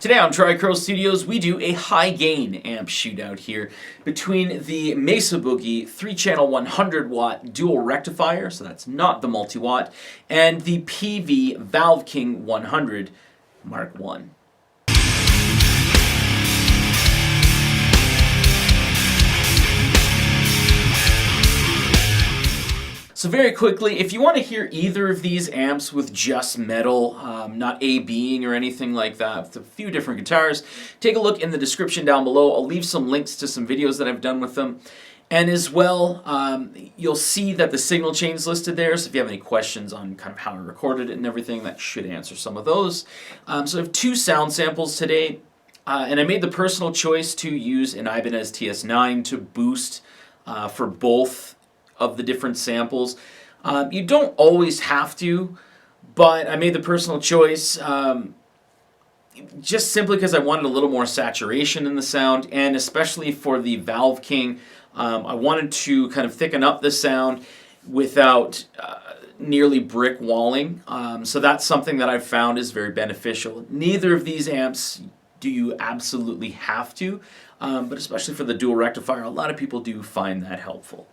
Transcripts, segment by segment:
Today on Tricurl Studios, we do a high-gain amp shootout here between the Mesa Boogie 3-channel 100-watt dual rectifier, so that's not the multi-watt, and the Peavey Valve King 100 Mark I. So very quickly, if you want to hear either of these amps with just metal, not A-Bing or anything like that, with a few different guitars, take a look in the description down below. I'll leave some links to some videos that I've done with them. And as well, you'll see that the signal chain's listed there, so if you have any questions on kind of how I recorded it and everything, that should answer some of those. So I have two sound samples today, and I made the personal choice to use an Ibanez TS9 to boost for both of the different samples. You don't always have to, but I made the personal choice just simply because I wanted a little more saturation in the sound, and especially for the Valve King, I wanted to kind of thicken up the sound without nearly brick walling. So that's something that I've found is very beneficial. Neither of these amps do you absolutely have to, but especially for the dual rectifier, a lot of people do find that helpful.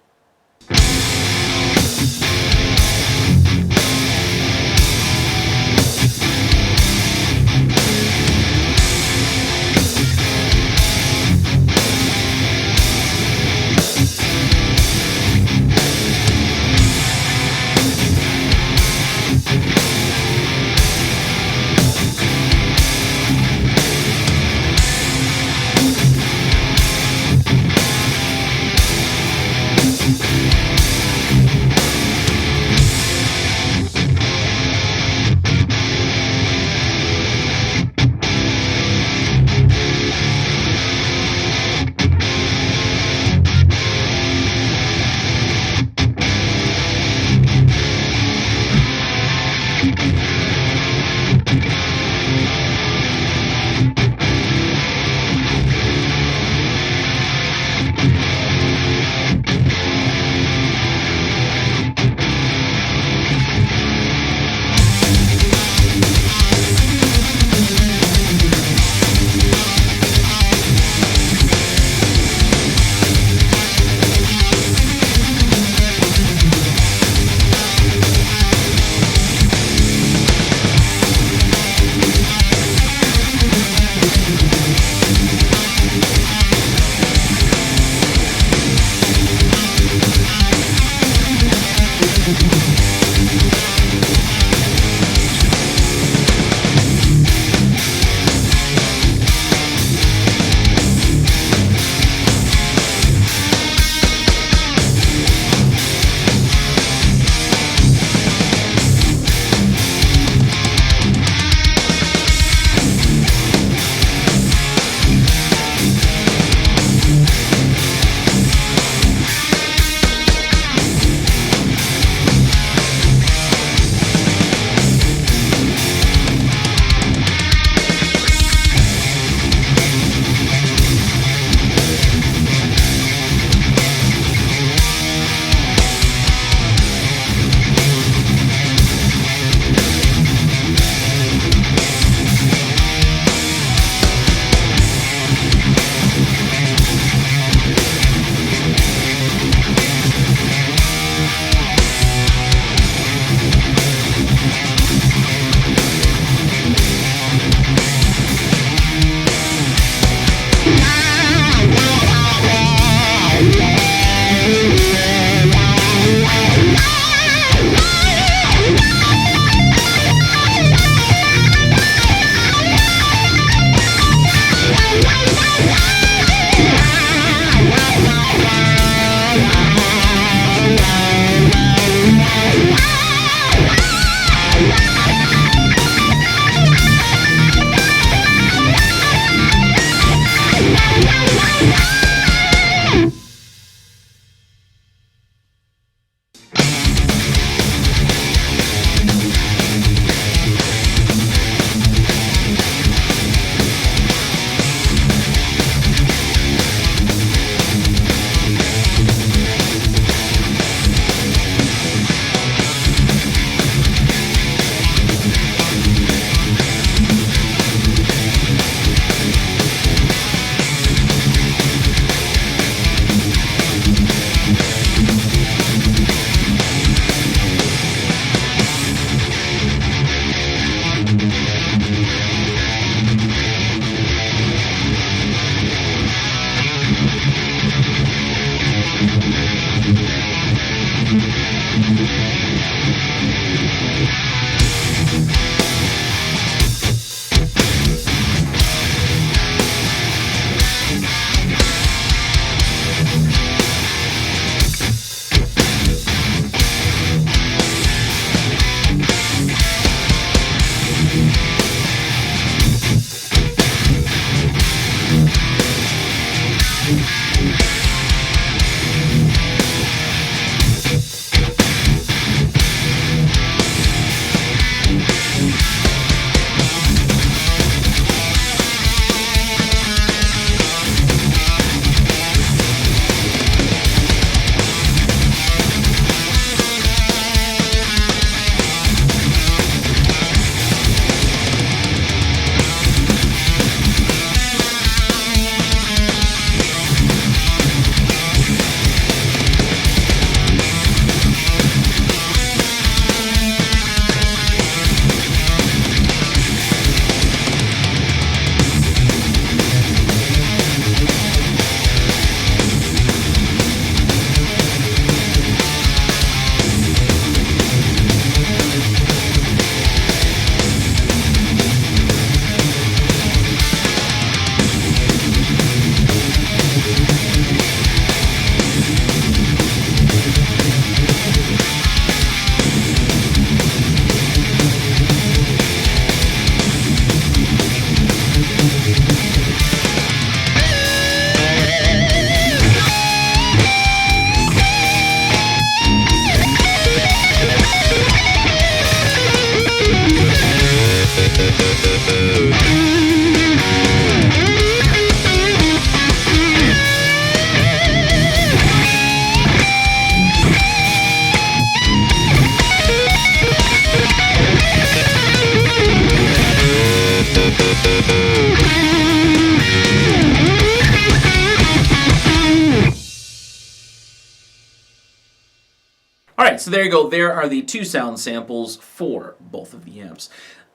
So there you go. There are the 2 sound samples for both of the amps.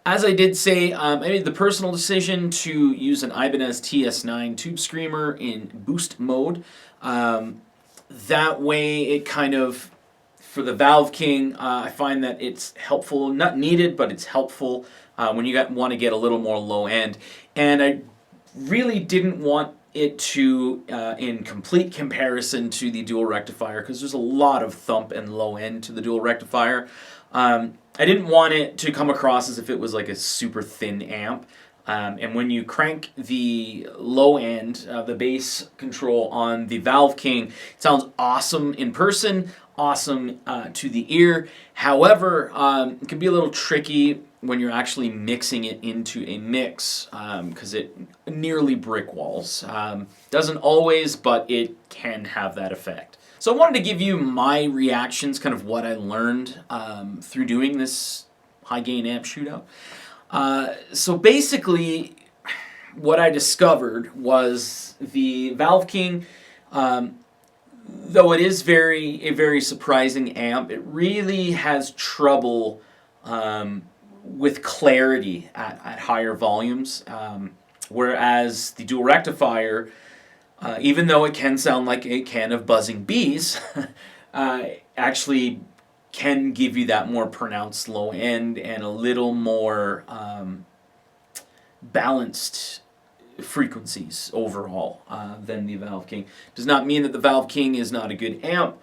As I did say, I made the personal decision to use an Ibanez TS9 Tube Screamer in boost mode. That way it kind of, for the Valve King, I find that it's helpful, not needed, but it's helpful when you want to get a little more low end. And I really didn't want it to, in complete comparison to the dual rectifier, because there's a lot of thump and low end to the dual rectifier. I didn't want it to come across as if it was like a super thin amp. And when you crank the low end, the bass control on the Valve King, it sounds awesome in person, awesome to the ear. However, it can be a little tricky when you're actually mixing it into a mix, because it nearly brick walls. Doesn't always, but it can have that effect. So I wanted to give you my reactions, kind of what I learned through doing this high gain amp shootout. So basically, what I discovered was the Valve King, though it is a very surprising amp, it really has trouble with clarity at higher volumes, whereas the dual rectifier, even though it can sound like a can of buzzing bees, actually can give you that more pronounced low end and a little more balanced frequencies overall than the Valve King. Does not mean that the Valve King is not a good amp.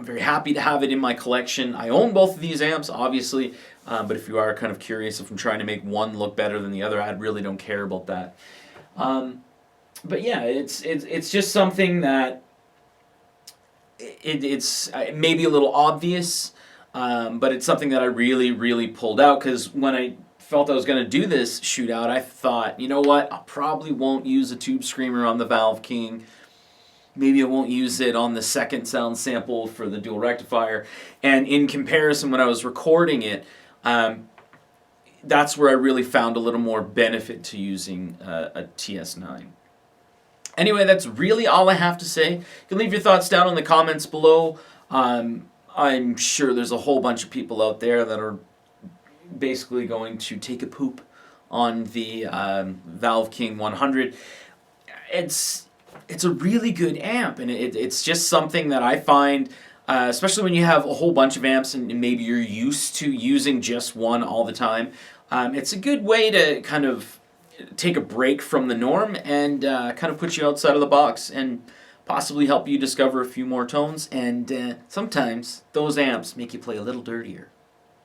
I'm very happy to have it in my collection. I own both of these amps, obviously, but if you are kind of curious if I'm trying to make one look better than the other, I really don't care about that. But yeah, it's just something that it's maybe a little obvious, but it's something that I really pulled out, because when I felt I was going to do this shootout, I thought, you know what, I probably won't use a Tube Screamer on the Valve King. Maybe I won't use it on the second sound sample for the dual rectifier. And in comparison, when I was recording it, that's where I really found a little more benefit to using a TS9. Anyway, that's really all I have to say. You can leave your thoughts down in the comments below. I'm sure there's a whole bunch of people out there that are basically going to take a poop on the Valve King 100. It's a really good amp, and it's just something that I find, especially when you have a whole bunch of amps and maybe you're used to using just one all the time. It's a good way to kind of take a break from the norm and kind of put you outside of the box and possibly help you discover a few more tones. And sometimes those amps make you play a little dirtier.